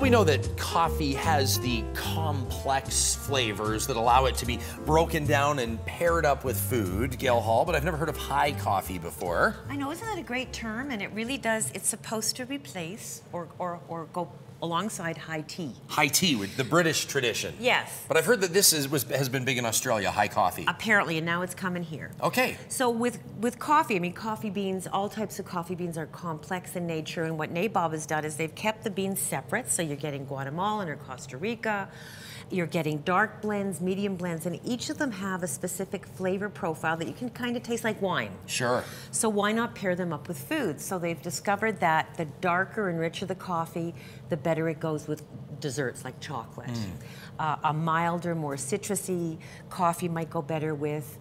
we know that coffee has the complex flavors that allow it to be broken down and paired up with food, Gail Hall, but I've never heard of high coffee before. I know, isn't that a great term? And it really does, it's supposed to replace or go alongside high tea. High tea, with the British tradition. Yes. But I've heard that this has been big in Australia, high coffee. Apparently, and now it's coming here. Okay. So with coffee, I mean, coffee beans, all types of coffee beans are complex in nature, and what Nabob has done is they've kept the beans separate, so you're getting Guatemalan or Costa Rica, you're getting dark blends, medium blends, and each of them have a specific flavor profile that you can kind of taste like wine. Sure. So why not pair them up with food? So they've discovered that the darker and richer the coffee, the better it goes with desserts like chocolate. A milder, more citrusy coffee might go better with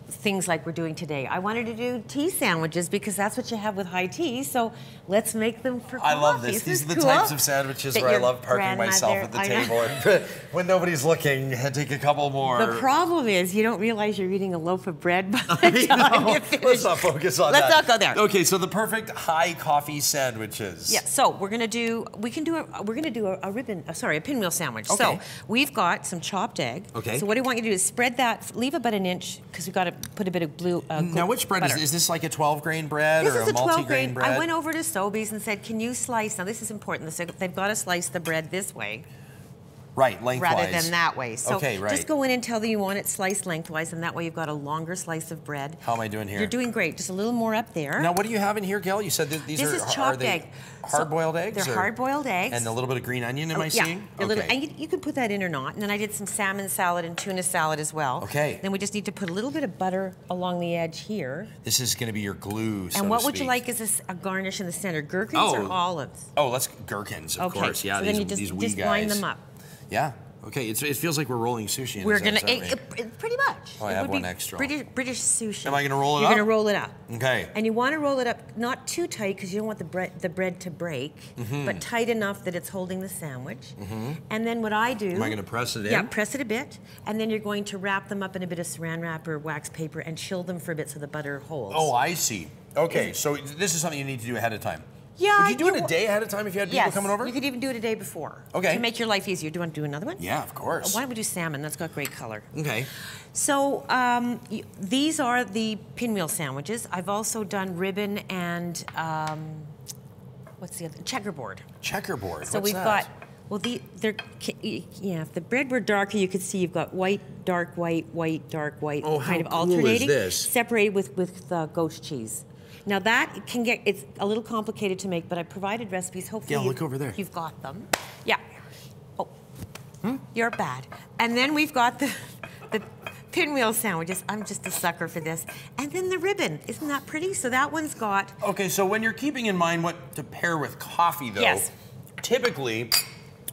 things like we're doing today. I wanted to do tea sandwiches because that's what you have with high tea, so let's make them for coffee. I love this. These are the types of sandwiches where I love parking myself at the table and when nobody's looking, take a couple more. The problem is you don't realize you're eating a loaf of bread by the time you finish. Let's not focus on that. Let's not go there. Okay, so the perfect high coffee sandwiches. Yeah, so we're gonna do a pinwheel sandwich. Okay. So we've got some chopped egg. Okay. So what I want you to do is spread that, leave about an inch, because we've got to put a bit of blue now which bread butter. is this like a 12-grain bread This or is a multi-grain 12-grain. bread? I went over to Sobeys and said, can you slice, now this is important, they've got to slice the bread this way. Right, lengthwise. Rather than that way. So okay, right. just go in and tell them you want it sliced lengthwise, and that way you've got a longer slice of bread. How am I doing here? You're doing great. Just a little more up there. Now, what do you have in here, Gail? You said that these This is chopped egg. Hard-boiled eggs? They're hard-boiled eggs. And a little bit of green onion, am I seeing? Yeah, okay. And you can put that in or not. And then I did some salmon salad and tuna salad as well. Okay. Then we just need to put a little bit of butter along the edge here. This is going to be your glue, so And what to would you speak. like as a garnish in the center? Gherkins or olives? Oh, let's gherkins, of course. Yeah, so these, then you these wee just guys. line them up. Yeah. Okay, it feels like we're rolling sushi in We're a sense, gonna aren't we? pretty much. Oh, I have one extra. British sushi. Am I gonna roll it up? You're gonna roll it up. Okay. And you want to roll it up not too tight because you don't want the bread to break, but tight enough that it's holding the sandwich. And then what I do. Am I gonna press it in? Yeah, press it a bit, and then you're going to wrap them up in a bit of saran wrap or wax paper and chill them for a bit so the butter holds. Oh, I see. Okay, so this is something you need to do ahead of time. Yeah. Would you do it a day ahead of time if you had people coming over? You could even do it a day before. Okay. To make your life easier. Do you want to do another one? Yeah, of course. Why don't we do salmon? That's got great color. Okay. So these are the pinwheel sandwiches. I've also done ribbon and what's the other? Checkerboard. Checkerboard. So what's we've that? got. Well, if the bread were darker, you could see you've got white, dark white, white, dark white, Oh, kind of how cool alternating, is this? separated with ghost cheese. Now that can it's a little complicated to make, but I provided recipes. Hopefully, Yeah, look over there. You've got them. Yeah. Oh, you're bad. And then we've got the pinwheel sandwiches. I'm just a sucker for this. And then the ribbon. Isn't that pretty? So that one's got. Okay, so when you're keeping in mind what to pair with coffee, though, Yes. typically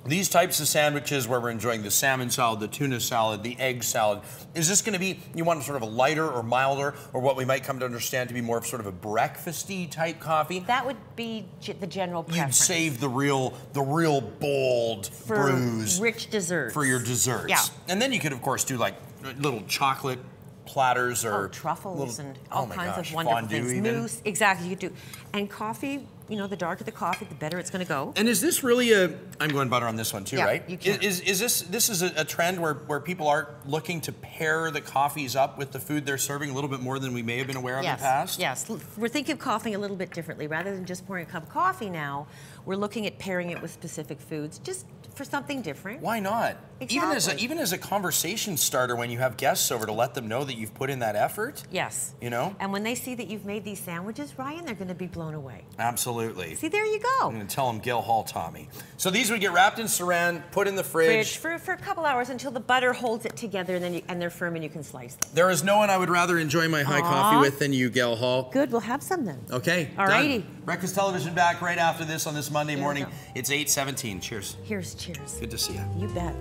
these types of sandwiches where we're enjoying the salmon salad, the tuna salad, the egg salad, is this going to be, you want sort of a lighter or milder, or what we might come to understand to be more of sort of a breakfasty type coffee? That would be the general preference. You'd save the real bold brews rich desserts. for your desserts. Yeah. And then you could, of course, do like little chocolate platters or truffles and all kinds gosh, of wonderful fondue things. even. Mousse, exactly, you could do. And coffee, you know, the darker the coffee, the better it's going to go. And is this really I'm going butter on this one too, Yeah, right? you can. Is this a trend where people are looking to pair the coffees up with the food they're serving a little bit more than we may have been aware of in the past? Yes, we're thinking of coffee a little bit differently. Rather than just pouring a cup of coffee now, we're looking at pairing it with specific foods, just for something different. Why not? Exactly. Even as a conversation starter when you have guests over, to let them know that you've put in that effort. Yes. You know? And when they see that you've made these sandwiches, Ryan, they're going to be blown away. Absolutely. See, there you go. I'm going to tell them Gail Hall taught me. So these would get wrapped in saran, put in the fridge. For a couple hours until the butter holds it together, and then they're firm and you can slice them. There is no one I would rather enjoy my high coffee with than you, Gail Hall. Good, we'll have some then. Okay. Alrighty. Done. Breakfast Television back right after this on this Monday morning. It's 8:17. Cheers. Here's cheers. Good to see you. You bet.